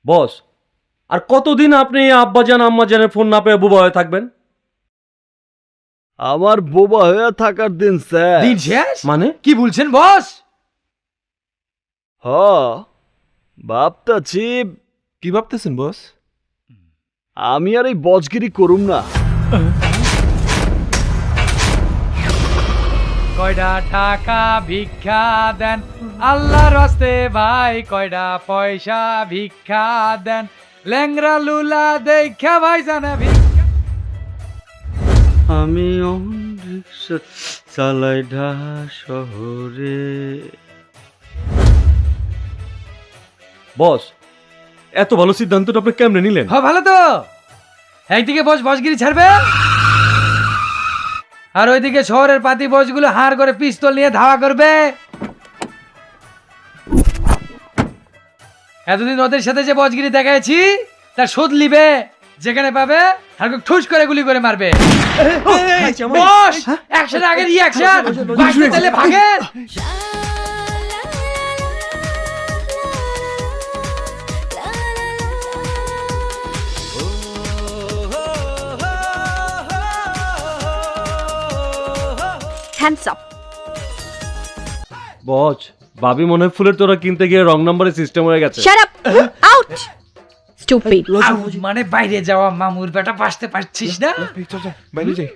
বস, আর কতদিন আপনি আব্বাজান আম্মাজানের ফোন না পেয়ে বোবা হয়ে থাকবেন? আমার বোবা হয়ে থাকার দিন স্যার। দিন শেষ মানে কি বলছেন বস? হ ভাবতাছি কি ভাবতেছেন বস? আমি আর এই বজগিরি করুম না। কয়টা টাকা ভিক্ষা দেন আল্লাহর হস্তে ভাই, কয়টা পয়সা ভিক্ষা দেন, ল্যাংরা লুলা দেখা ভাই জানা ভিক্ষা। আমি রিক্সা চালাই ঢাকা শহরে। বস, এত ভালো সিদ্ধান্তটা আপনি কেমনে নিলেন? হ্যাঁ ভালো তো, একদিকে বস বসগিরি ছাড়বে, আর ওইদিকে শহরের পাতি বসগুলো হাড় করে পিস্তল নিয়ে ধাওয়া করবে। এতদিন ওদের সাথে যে বসগিরি দেখাইছি তার শোধ লিবে, যেখানে পাবে আর ঠুস করে গুলি করে মারবে। বস অ্যাকশন আগে রিঅ্যাকশন, ভাগতে চাইলে ভাগেন। Hands up. বস, ভাবি মনে হয় ফুলের তোরা কিনতে গিয়ে রং নাম্বারের সিস্টেম হয়ে গেছে। Shut up, out, stupid. মানে বাইরে যাওয়া মামুর বেটা বাসতে পারছিস না? চল চল বাইরে যাই।